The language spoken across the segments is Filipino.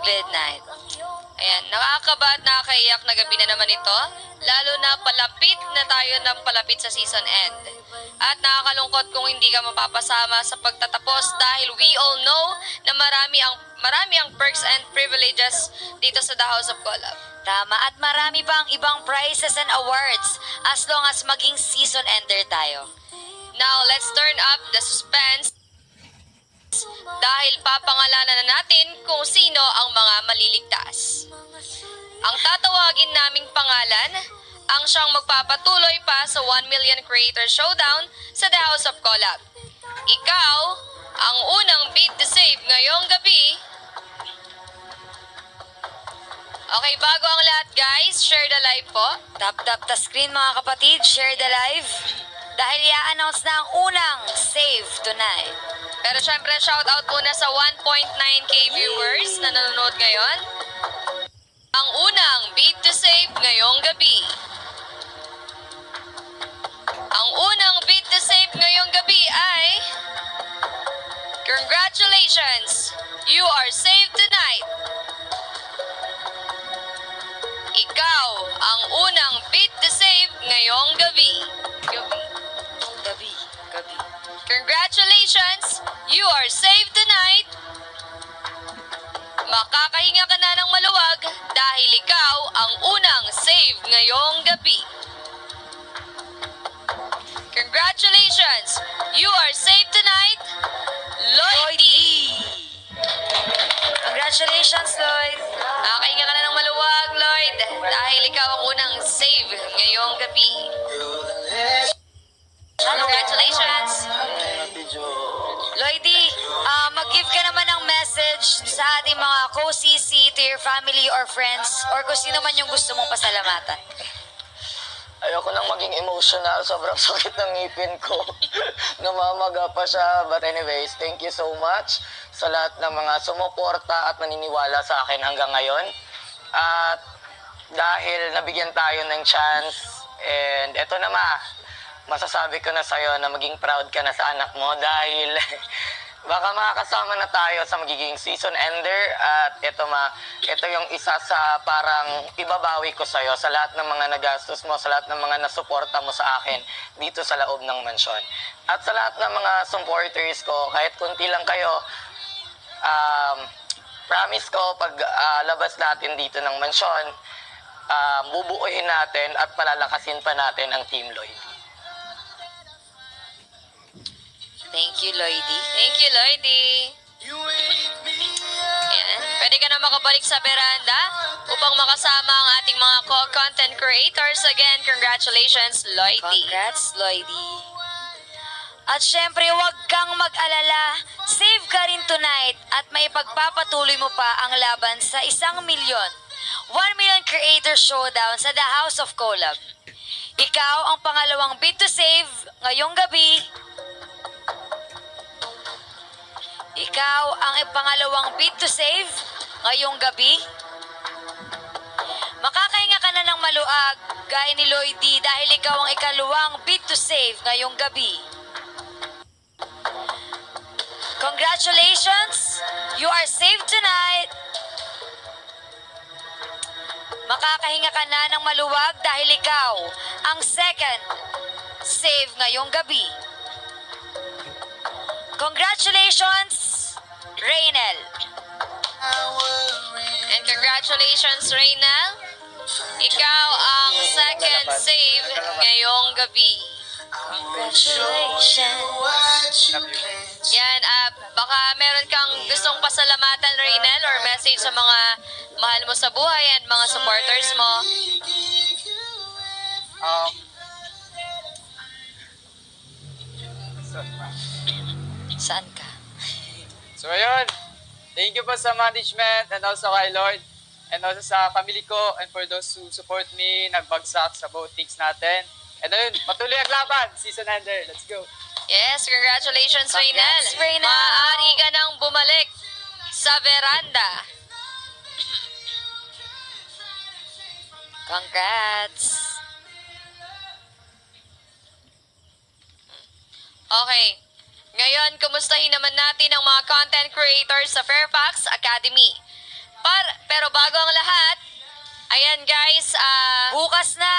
midnight. Ayan, nakakaba at nakakaiyak na gabi na naman ito, lalo na palapit na tayo ng palapit sa season end. At nakakalungkot kung hindi ka mapapasama sa pagtatapos dahil we all know na marami ang perks and privileges dito sa The House of Collab. Tama, at marami pang ibang prizes and awards as long as maging season ender tayo. Now, let's turn up the suspense dahil papangalanan na natin kung sino ang mga maliligtas. Ang tatawagin naming pangalan ang siyang magpapatuloy pa sa 1 Million Creator Showdown sa The House of Collab. Ikaw ang unang beat to save ngayong gabi. Okay, bago ang lahat guys, share the live po. Tap the screen mga kapatid, share the live. Dahil i-announce na ang unang save tonight. Pero syempre, shoutout muna sa 1.9k viewers na nanonood ngayon. Ang unang beat to save ngayong gabi. Ang unang beat to save ngayong gabi ay... Congratulations! You are saved tonight! Ikaw ang unang beat to save ngayong gabi. Gabi. Congratulations! You are saved tonight! Makakahinga ka na ng maluwag dahil ikaw ang unang save ngayong gabi. Congratulations! You are saved tonight, Lloydie! Congratulations, Lloyd. Makakahinga ka na ng maluwag, Lloyd, dahil ikaw ang unang save ngayong gabi. Congratulations! Lloydie, mag-give ka naman ng message sa ating mga co-CC, to your family or friends, or kung sino man yung gusto mong pasalamatan. Ayoko nang maging emotional. Sobrang sakit ng ngipin ko. Namamaga pa siya. But anyways, thank you so much sa lahat ng mga sumuporta at naniniwala sa akin hanggang ngayon. At dahil nabigyan tayo ng chance, and eto na masasabi ko na sa'yo na maging proud ka na sa anak mo dahil baka makakasama na tayo sa magiging season ender. At ito yung isa sa parang ibabawi ko sa'yo sa lahat ng mga nagastos mo, sa lahat ng mga nasuporta mo sa akin dito sa loob ng mansyon. At sa lahat ng mga supporters ko, kahit kunti lang kayo, promise ko pag labas natin dito ng mansyon, bubuuin natin at palalakasin pa natin ang Team Lloyd. Thank you, Lloydie. Thank you, Lloydie. Ayan. Pwede ka na makabalik sa veranda upang makasama ang ating mga content creators. Again, congratulations, Lloydie. Congrats, Lloydie. At syempre, huwag kang mag-alala. Save ka rin tonight at may pagpapatuloy mo pa ang laban sa 1 milyon. 1 Million Creator Showdown sa The House of Collab. Ikaw ang pangalawang beat to save ngayong gabi. Ikaw ang pangalawang beat to save ngayong gabi. Makakahinga ka na ng maluag gaya ni Lloydie dahil ikaw ang ikalawang beat to save ngayong gabi. Congratulations! You are saved tonight! Makakahinga ka na ng maluwag dahil ikaw ang second save ngayong gabi. Congratulations, Raynel! And congratulations, Reynel. Ikaw ang second save ngayong gabi. Congratulations! Yan, baka meron kang gustong pasalamatan, Reynel, or message sa mga mahal mo sa buhay at mga supporters mo. Saan ka? So ayun, thank you po sa management and also kay Lord and also sa family ko and for those who support me, nagbagsak sa votings natin. And ayun, patuloy ang laban, season ender. Let's go. Yes, congratulations, Reynel. Congrats, Reynel. Maaari ka nang bumalik sa veranda. Congrats! Okay. Ngayon, kumustahin naman natin ang mga content creators sa Fairfax Academy. Pero bago ang lahat, ayan guys, Bukas na,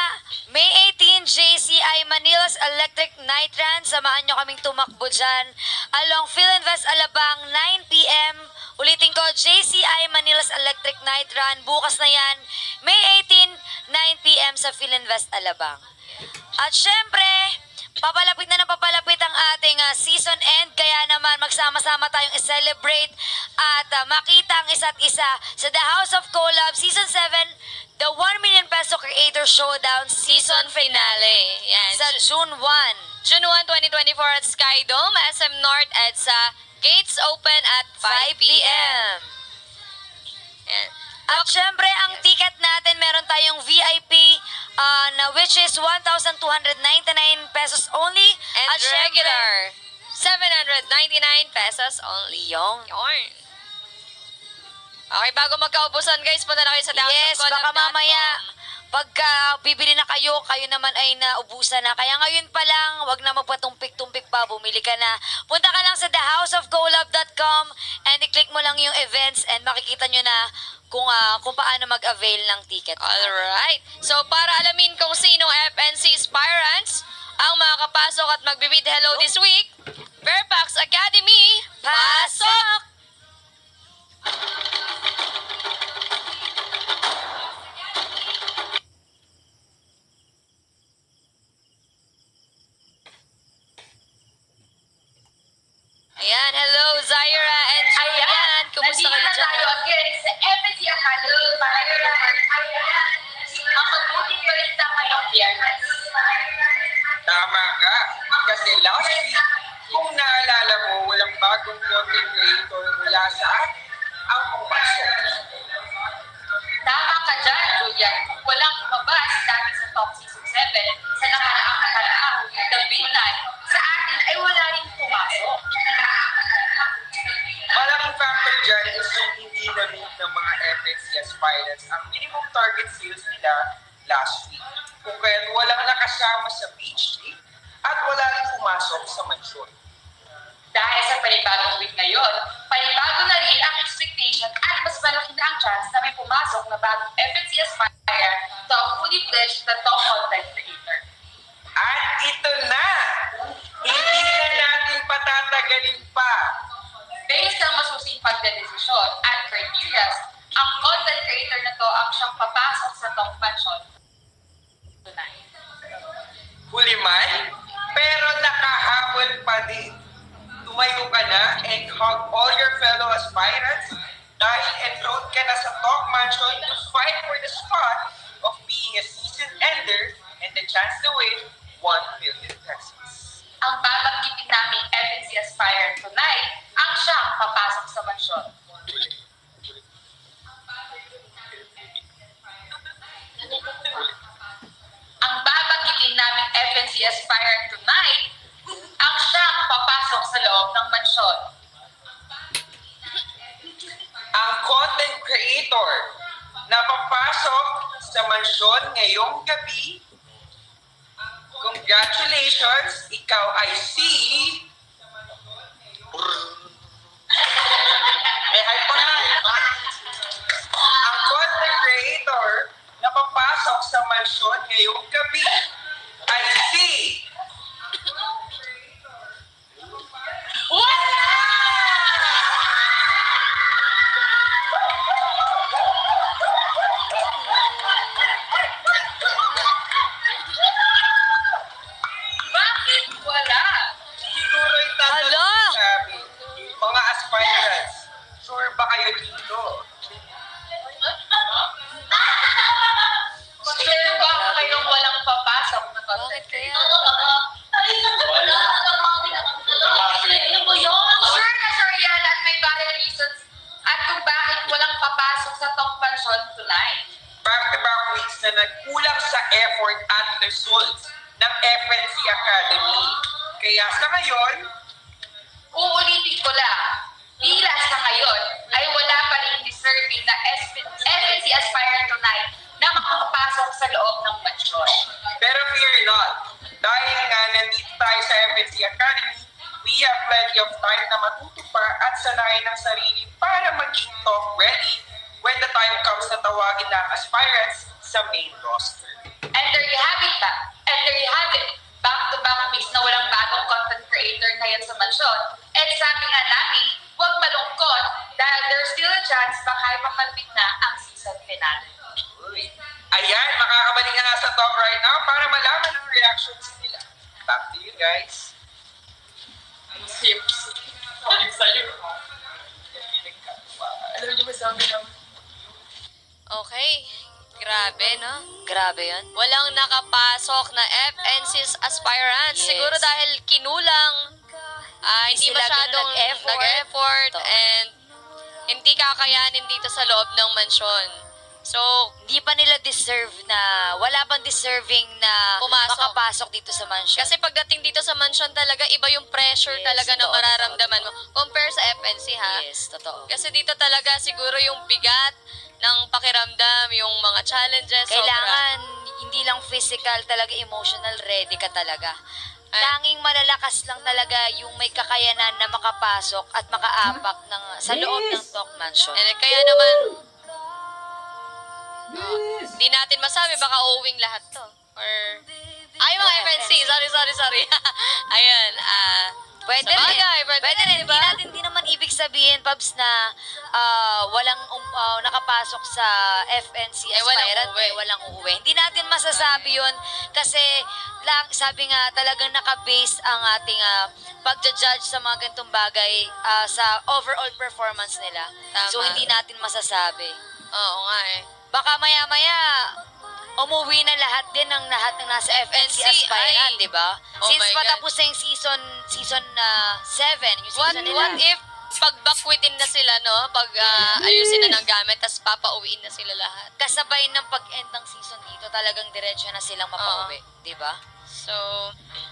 May 18, JCI Manila's Electric Night Run. Samahan nyo kaming tumakbo dyan. Along Philinvest Alabang, 9 p.m. Ulitin ko, JCI Manila's Electric Night Run. Bukas na yan, May 18, 9 p.m. sa Philinvest Alabang. At syempre, papalapit na papalapit ang ating season end. Kaya naman magsama-sama tayong i-celebrate at makita ang isa't isa sa The House of Collab Season 7, the 1 million peso Creator Showdown season finale. Yan. sa June 1. June 1, 2024 at Sky Dome, SM North EDSA. Gates open at 5 p.m. Yan. At syempre, ang ticket natin, meron tayong VIP na which is 1,299 pesos only. And At syempre, regular, 799 pesos only. Yung. Yarn. Okay, bago magkaubusan guys, punta na kayo sa Yes, baka mamaya pagka bibili na kayo, kayo naman ay naubusan na. Kaya ngayon pa lang, wag na magpatumpik-tumpik pa, bumili ka na. Punta ka lang sa thehouseofcolab.com and i-click mo lang yung events and makikita nyo na kung paano mag-avail ng ticket. Alright. So, para alamin kung sinong FNC aspirants ang makakapasok at magbibid hello this week, Fairfax Academy, pasok! Ayan, hello Zaira and Julian. Kumusta kayo Nandito na tayo dyan? again sa FNC Academy para i-report ang mabuting balita ngayong biyernes. Tama ka. Kasi last week, kung naalala mo, walang bagong content creator mula sa ang pumasok. Tama ka dyan, Julian. Walang lumabas dati sa Top Season 7 sa nakaraang The Midnight. Sa atin ay wala rin pumasok. Malaking factor dyan is yung hindi na-meet ng mga FNC aspirants ang minimum target sales nila last week. Kung kaya't walang nakasama sa beach trip at wala rin pumasok sa mansyon. Dahil sa panibagong week ngayon, panibago na rin ang expectation at mas malaki na ang chance na may pumasok na bagong FNC aspirant to a fully fledged na top content creator. At ito na! Hindi na natin patatagalin pa. Based sa masusing pagdedesisyon at criteria, ang content creator na to ang siyang papasok sa top mansion tonight. Huli man, pero nakahabol pa din. Tumayo ka na and hug all your fellow aspirants dahil enrolled ka na sa top mansion to fight for the spot of being a season ender and the chance to win 1 million pesos. Ang babanggitin naming FNC aspirant tonight ang siyang papasok sa mansyon. Ang babanggitin naming FNC aspirant tonight ang siyang papasok sa loob ng mansyon. Ang content creator na papasok sa mansyon ngayong gabi, congratulations, ikaw ay si... May hype pa nga. Ang content creator na papasok sa mansyon ngayong gabi ay si... Wala! Bakit wala? Siguro itanong Hala! sabi, mga aspirants, sure ba kayo dito? Sure ba kayong walang papasok na content Bakit kaya? Sure na sure yan at may valid reasons at kung bakit walang papasok sa top mansion tonight. Back-to-back weeks na nagkulang sa effort at results ng FNC Academy. Kaya sa ngayon, Uulitin ko lang, tila sa ngayon ay wala pa rin deserving na FNC aspirant tonight na makakapasok sa loob ng mansyon. pero fear not. Dahil nga nandito tayo sa FNC Academy, we have plenty of time na matuto pa at sanayin ang sarili para maging talk ready when the na tawagin na aspirants sa main roster. And there you have it ba? And there you have it. Back-to-back weeks na walang bagong content creator ngayon sa mansyon. And sabi nga namin, huwag malungkot dahil there's still a chance baka makalpit na ang season finale. Uy. Ayan, makakabalik na nga sa talk right now para malaman ang reactions nila. Back to you guys. Sips. Sabi sa'yo. Alam niyo ba sabi naman? Okay. Grabe, no? Grabe yan. Walang nakapasok na FNC's aspirants. Yes. Siguro dahil kinulang, hindi sila masyadong ganun nag-effort Ito. and hindi kakayanin dito sa loob ng mansyon. So, Di pa nila deserve na, wala bang deserving na Pumasok. makapasok dito sa mansion. kasi pagdating dito sa mansyon talaga, iba yung pressure Yes, talaga na totoo, mararamdaman mo. Compare sa FNC, ha? Yes, totoo. Kasi dito talaga siguro yung bigat ng pakiramdam, yung mga challenges, Kailangan, hindi lang physical, talaga emotional, ready ka talaga. Tanging malalakas lang talaga yung may kakayanan na makapasok at makaapak sa loob ng Talk Mansion. And kaya naman, di natin masabi, baka owing lahat to. Or, ay, mga FNC, sorry. Ayan, Pwede sa rin. bagay, Pwede rin. diba? Hindi naman ibig sabihin, Pabs, na walang nakapasok sa FNC Eh, walang aspirant. uuwi. Walang uuwi. Hindi natin masasabi yun kasi sabi nga talagang nakabase ang ating pagja-judge sa mga ganitong bagay sa overall performance nila. Tama. So, hindi natin masasabi. Oo nga eh. Baka maya-maya, umuwi na lahat ng nasa FNC aspirant, ay. di ba? Oh Since my God. patapos na yung season 7, yung What season nila. if pagbakwitin na sila, no? Pag ayusin na ng gamit, tapos papauwiin na sila lahat. Kasabay ng pag-end ng season dito, talagang diretso na silang mapauwi, di ba? So,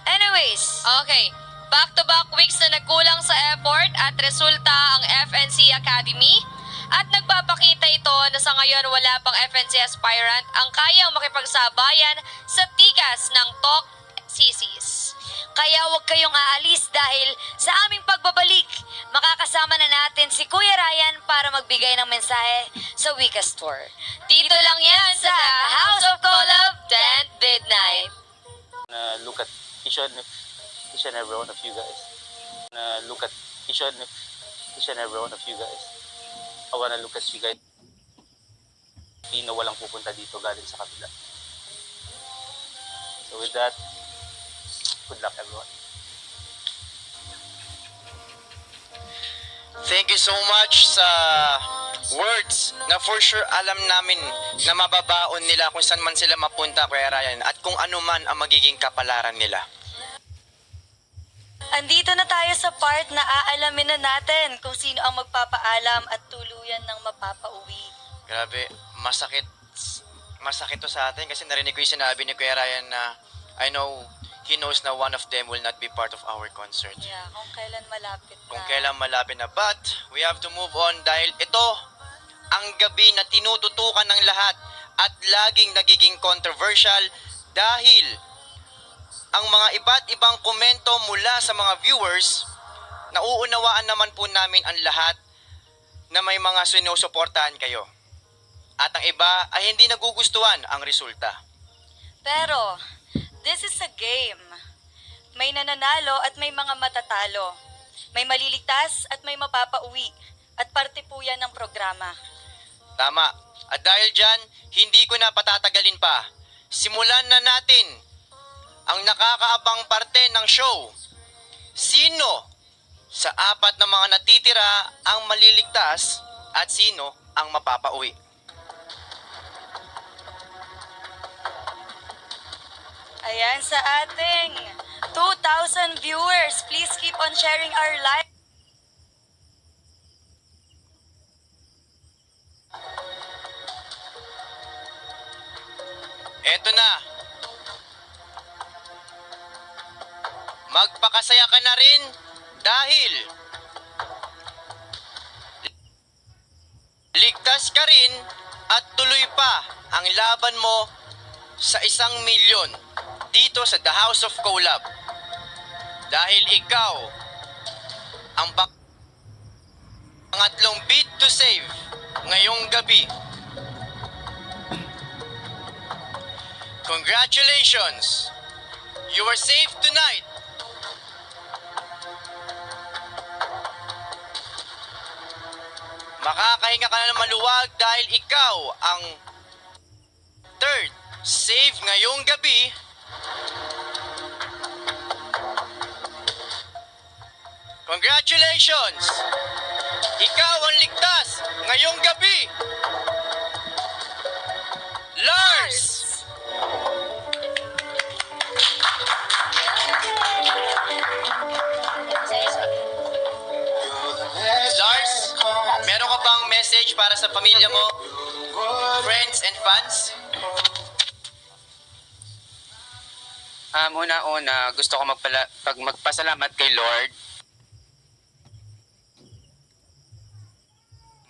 Anyways, okay. Back-to-back weeks na nagkulang sa effort at resulta ang FNC Academy. At nagpapakita ito na sa ngayon wala pang FNC aspirant ang kayang makipagsabayan sa tikas ng Talk CCs. kaya huwag kayong aalis dahil sa aming pagbabalik, makakasama na natin si Kuya Ryan para magbigay ng mensahe sa Wika Store. Dito lang yan sa The House of Collab 10th Midnight. Look at each and every one of you guys. Look at each and every one of you guys. I wanna look at you guys. Hindi na walang pupunta dito galing sa kabila. So with that, good luck everyone. Thank you so much sa words na for sure alam namin na mababaon nila kung saan man sila mapunta, Kuya Ryan, at kung ano man ang magiging kapalaran nila. Andito na tayo sa part na aalamin na natin kung sino ang magpapaalam at tuluyan ng mapapauwi. Grabe, masakit to sa atin kasi narinig ko yung sinabi ni Kuya Ryan na I know he knows na one of them will not be part of our concert. Yeah, kung kailan malapit na. Kung kailan malapit na. But we have to move on dahil ito ang gabi na tinututukan ng lahat at laging nagiging controversial dahil ang mga iba't ibang komento mula sa mga viewers, nauunawaan naman po namin ang lahat na may mga sinusuportahan kayo. At ang iba ay hindi nagugustuhan ang resulta. Pero, this is a game. May nananalo at may mga matatalo. May maliligtas at may mapapauwi. At parte po yan ng programa. Tama. At dahil dyan, hindi ko na patatagalin pa. Simulan na natin ang nakakaabang parte ng show. Sino sa apat na mga natitira ang maliligtas at sino ang mapapauwi? Ayan sa ating 2,000 viewers. Please keep on sharing our live. Eto na. Magpakasaya ka na rin dahil ligtas ka rin at tuloy pa ang laban mo sa 1 milyon dito sa The House of Collab. Dahil ikaw ang pangatlong bid to save ngayong gabi. Congratulations! You are safe tonight! Makakahinga ka na ng maluwag dahil ikaw ang third save ngayong gabi. Congratulations! Ikaw ang ligtas ngayong gabi. Lars! Lars, meron ka bang message para sa pamilya mo, friends and fans? Una-una, gusto ko magpasalamat kay Lord,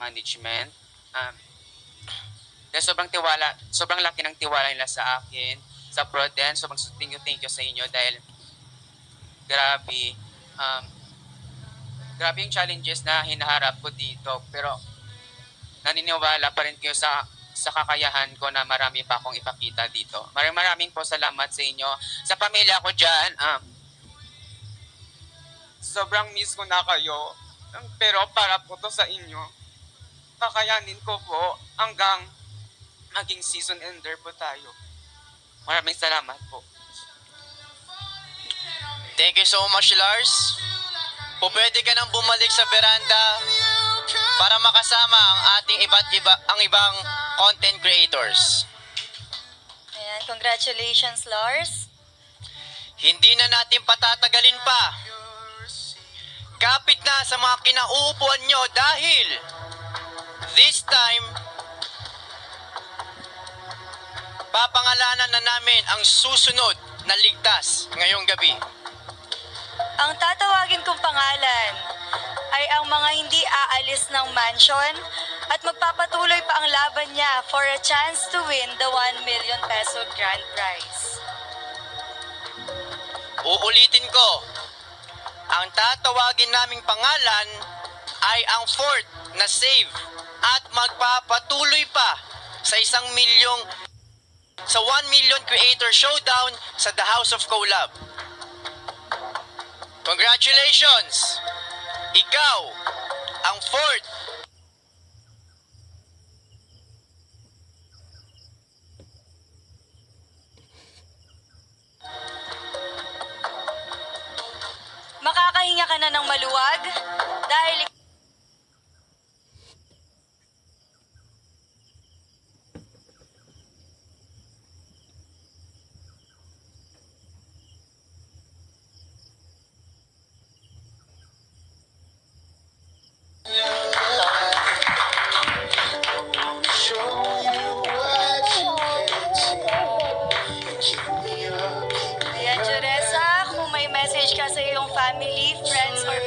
management, dahil sobrang laki ng tiwala nila sa akin, sa Prudence, sobrang thank you sa inyo dahil grabe yung challenges na hinaharap ko dito, pero naniniwala pa rin kayo sa kakayahan ko na marami pa akong ipakita dito. Maraming po salamat sa inyo. Sa pamilya ko dyan, sobrang miss ko na kayo. Pero para po to sa inyo, kakayanin ko po hanggang maging season ender po tayo. Maraming salamat po. Thank you so much, Lars. Pwede ka nang bumalik sa veranda para makasama ang ating ibang content creators. Ayan, congratulations, Lars. Hindi na natin patatagalin pa. Kapit na sa mga kinauupuan nyo dahil this time, papangalanan na namin ang susunod na ligtas ngayong gabi. Ang tatawagin kong pangalan ay ang mga hindi aalis ng mansion at magpapatuloy pa ang laban niya for a chance to win the 1 million peso grand prize. Uulitin ko, ang tatawagin naming pangalan ay ang fourth na save at magpapatuloy pa sa 1 million creator showdown sa The House of Collab. Congratulations! Ikaw ang fourth. Makakahinga ka na ng maluwag dahil Ayan, Juresa, kung may message ka sa iyong family, friends, or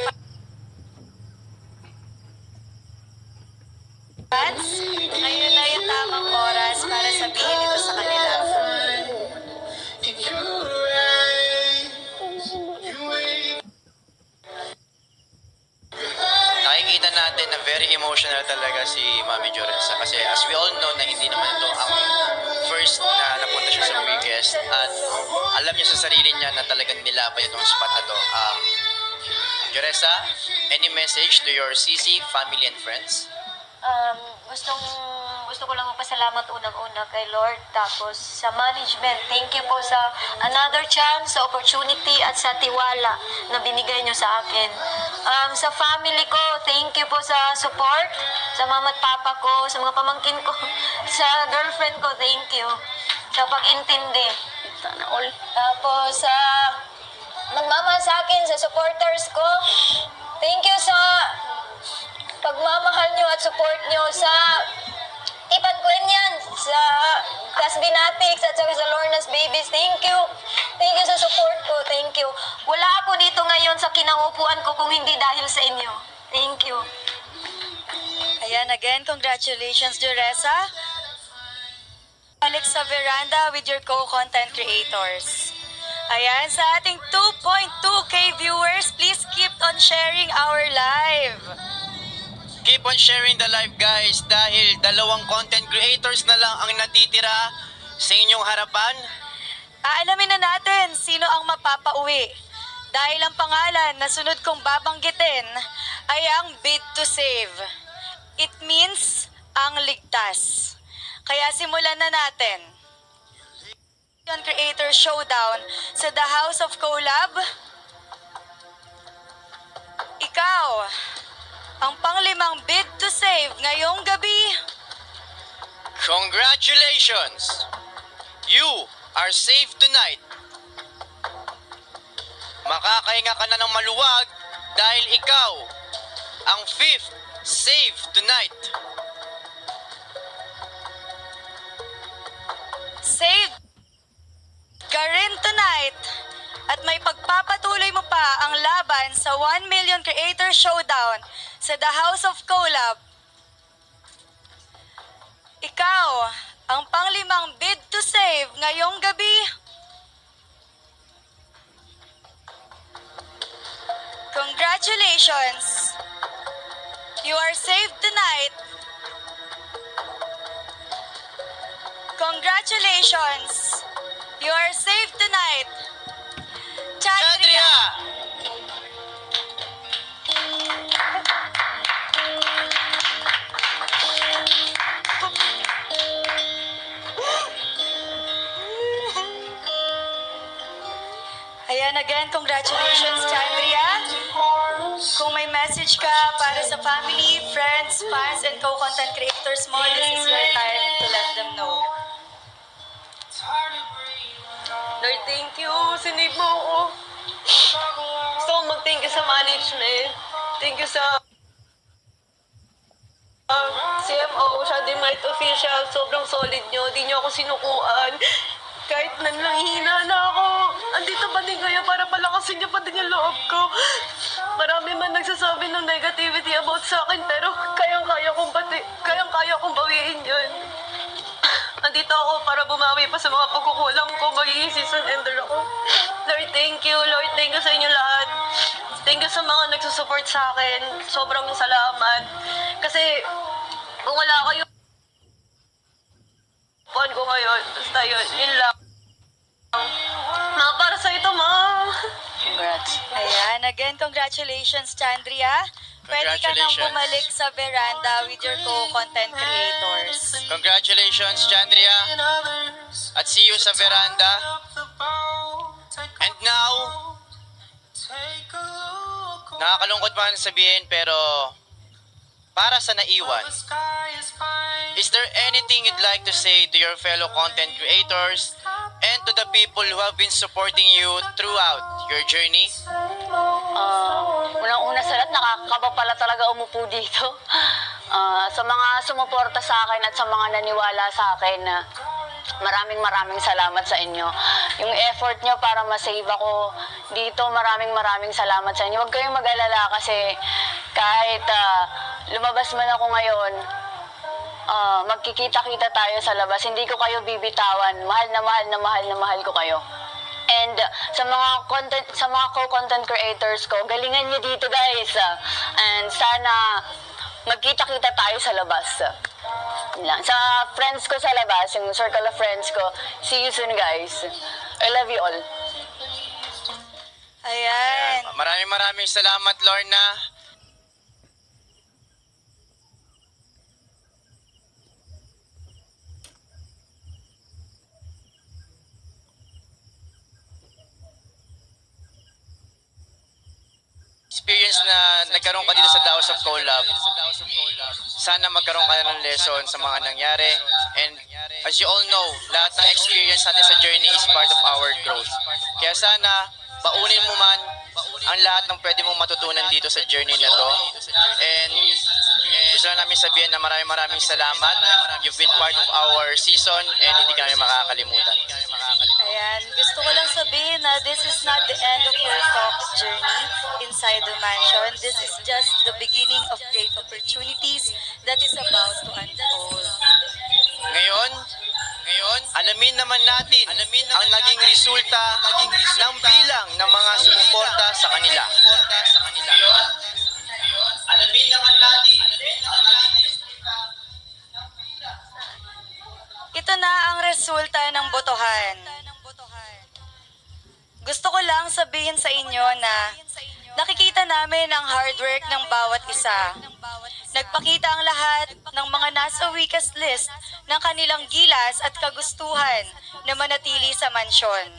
fans, ngayon na yung tamang oras para sabihin ito sa kanila. Nakikita natin na very emotional talaga si Mami Joresa kasi as we all know na hindi naman ito ang first na napunta siya sa biggest at alam niya sa sarili niya na talagang nilapay itong spot na to. Joresa, any message to your CC, family and friends? Gusto ko lang magpasalamat unang-una kay Lord, tapos sa management, thank you po sa another chance, sa opportunity at sa tiwala na binigay nyo sa akin. Sa family ko, thank you po sa support, sa mama at papa ko, sa mga pamangkin ko, sa girlfriend ko, thank you sa pag-intindi. Sana all. Tapos sa nagmamahal sa akin, sa supporters ko, thank you sa pagmamahal nyo at support nyo sa Ipan Gwenyan, sa Class Binatics at saka sa Lorna's Babies. Thank you. Thank you sa support ko. Thank you. Wala ako dito ngayon sa kinaupuan ko kung hindi dahil sa inyo. Thank you. Ayan, again, congratulations, Juresa. Balik sa veranda with your co-content creators. Ayan, sa ating 2.2K viewers, please keep on sharing our live. Keep on sharing the live guys dahil 2 content creators na lang ang natitira sa inyong harapan. Aalamin na natin sino ang mapapauwi. Dahil ang pangalan na sunod kong babanggitin ay ang bid to save. It means ang ligtas. Kaya simulan na natin. Creator Showdown sa The House of Collab. Ikaw, ang panglimang bid to save ngayong gabi. Congratulations! You are safe tonight. Makakahinga ka na ng maluwag dahil ikaw ang 5th save tonight. Save ka rin tonight at may pagpapatuloy mo pa ang laban sa 1 Million Creator Showdown sa The House of Collab. Ikaw, ang panglimang bid to save ngayong gabi. Congratulations! You are saved tonight. Congratulations! You are safe tonight. Chandria! Ayan again, congratulations, Chandria. Kung may message ka para sa family, friends, fans, and co-content creators mo, this is your time to let them know. Lord, thank you. Sinave mo ako. Gusto kong mag-thank you sa management. Thank you sa CMO, Shadow Might Official. Sobrang solid nyo. Di nyo ako sinukuan. Kahit nanlangihina na ako, andito pa din kayo para palakasin niyo pa din yung loob ko. Marami man nagsasabi ng negativity about sa akin, pero kayang-kaya kong bawiin yun. Andito ako para bumawi pa sa mga pagkukulang ko, magiging season ender ako. Lord, thank you. Lord, thank you sa inyo lahat. Thank you sa mga nagsusupport sa akin. Sobrang salamat. Kasi kung wala kayo, puan ko ngayon. Basta yun lang. Ma, para sa ito, ma. Congrats. Ayan, again, congratulations, Chandria. Pwede ka nang Congratulations. bumalik sa veranda with your co-content creators. Congratulations, Chandria. At see you sa veranda. And now, nakakalungkot man sabihin pero para sa naiwan, is there anything you'd like to say to your fellow content creators and to the people who have been supporting you throughout your journey? Unang-una sa lahat, nakakaba pala talaga umupo dito. Sa mga sumuporta sa akin at sa mga naniwala sa akin, maraming salamat sa inyo. Yung effort nyo para ma-save ako dito, maraming salamat sa inyo. Huwag kayong mag-alala kasi kahit lumabas man ako ngayon, magkikita-kita tayo sa labas. Hindi ko kayo bibitawan. Mahal ko kayo. And sa mga co-content creators ko, galingan niyo dito, guys. And sana magkita-kita tayo sa labas. Yun lang. Sa friends ko sa labas, yung circle of friends ko, see you soon, guys. I love you all. Ayan. Maraming salamat, Lorna. Experience na nagkaroon ka dito sa The House of Collab. Sana magkaroon ka ng lesson sa mga nangyari. And as you all know, lahat ng experience natin sa journey is part of our growth. Kaya sana, baunin mo man ang lahat ng pwede mong matutunan dito sa journey na to. And gusto na namin sabihin na maraming salamat. You've been part of our season and hindi ka namin makakalimutan. Ayan, gusto ko lang sabihin na this is not the end of your talks journey inside the mansion. This is just the beginning of great opportunities that is about to unfold. Ngayon, alamin naman natin ang naging resulta ng bilang ng mga sumuporta sa kanila. Ngayon, alamin naman natin ang naging resulta ng bilang. Ito na ang resulta ng botohan. Gusto ko lang sabihin sa inyo na nakikita namin ang hard work ng bawat isa. Nagpakita ang lahat ng mga nasa weakest list ng kanilang gilas at kagustuhan na manatili sa mansyon.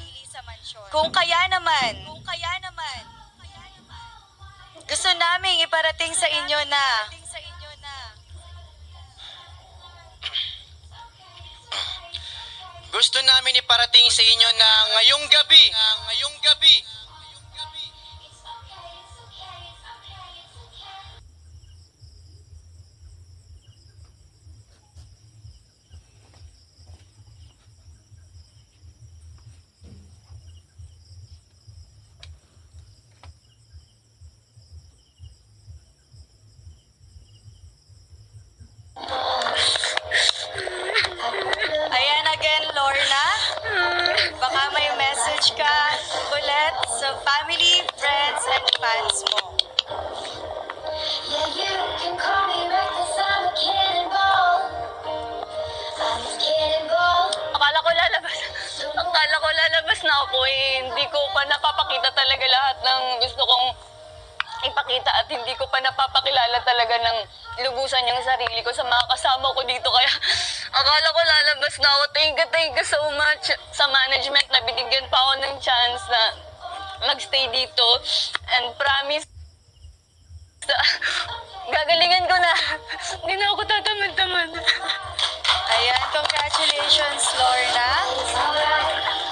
Kung kaya naman, gusto naming iparating sa inyo na Gusto namin iparating sa inyo na ngayong gabi, ayan again, Lorna. Baka may message ka ulit sa family, friends, and fans mo. Akala ko lalabas na ako eh. Hindi ko pa napapakita talaga lahat ng gusto kong ipakita at hindi ko pa napapakilala talaga ng lubusan yung sarili ko sa mga kasama ko dito. Kaya akala ko lalabas na ako. Thank you so much sa management na binigyan pa ako ng chance na magstay dito. And promise, gagalingan ko na. Hindi na ako tatamad-tamad. Ayan, congratulations, Lorna.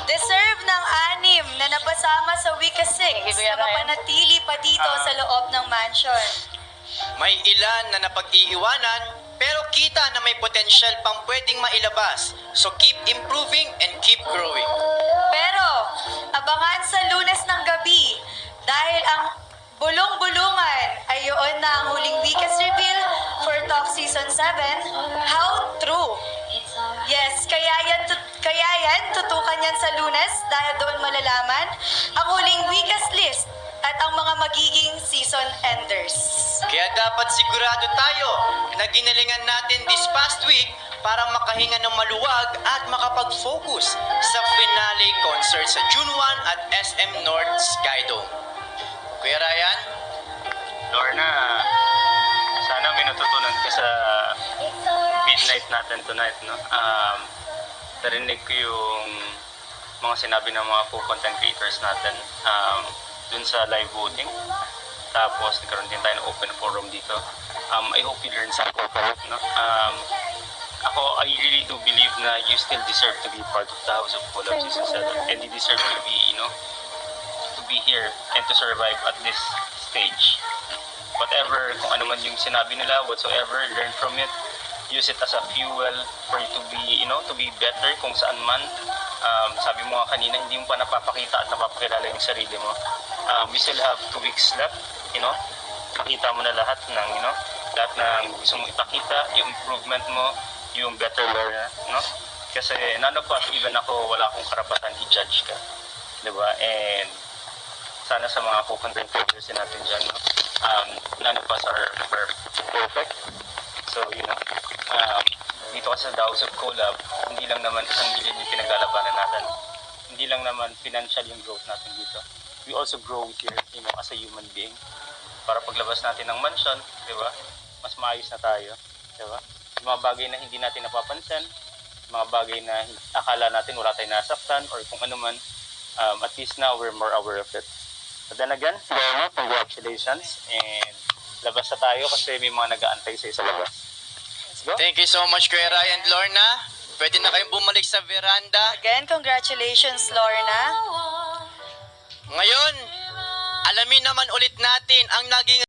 Deserve ng 6 na napasama sa weakest 6 na mapanatili pa dito sa loob ng mansion. may ilan na napag-iiwanan, pero kita na may potential pang pwedeng mailabas. So keep improving and keep growing. Pero, abangan sa Lunes ng gabi dahil ang bulong-bulungan ay yun na ang huling weakest reveal for Talk Season 7, How True. Yes, kaya yan, tutukan yan sa Lunes dahil doon malalaman ang huling weakest list at ang mga magiging season enders. Kaya dapat sigurado tayo na ginalingan natin this past week para makahinga ng maluwag at makapag-focus sa finale concert sa June 1 at SM North Skydome. Kuya Ryan? Lorna, sana may natutunan ka sa midnight natin tonight, no? Narinig ko yung mga sinabi ng mga co-content creators natin dun sa live voting. Tapos nagkaroon din tayo ng open forum dito. I hope you learn something from it, no? I really do believe na you still deserve to be part of the House of Collab Season 7. And you deserve to be, to be here and to survive at this stage. Whatever, kung ano man yung sinabi nila, whatsoever, learn from it. Use it as a fuel for you to be, to be better kung saan man. Sabi mo nga kanina, hindi mo pa napapakita at napapakilala yung sarili mo. We still have 2 weeks left, Makita mo na lahat ng, lahat ng gusto mong ipakita, yung improvement mo, yung better Lorna, Kasi none of us, even ako, wala akong karapatan i-judge ka. Diba? And sana sa mga co-content creators natin dyan, none of us are perfect. So, dito kasi sa House of Collab, hindi lang naman isang billion yung pinaglalabanan natin. Hindi lang naman financial yung growth natin dito. We also grow here, as a human being. Para paglabas natin ng mansion, di ba? Mas maayos na tayo, di ba? Yung mga bagay na hindi natin napapansin, mga bagay na akala natin wala tayong nasaktan, or kung ano man, at least now we're more aware of it. But then again, Lorna, congratulations. And labas na tayo kasi may mga nag-aantay sa labas. Let's go. Thank you so much, Kuya Ryan and Lorna. Pwede na kayong bumalik sa veranda. Again, congratulations, Lorna. Ngayon, alamin naman ulit natin ang naging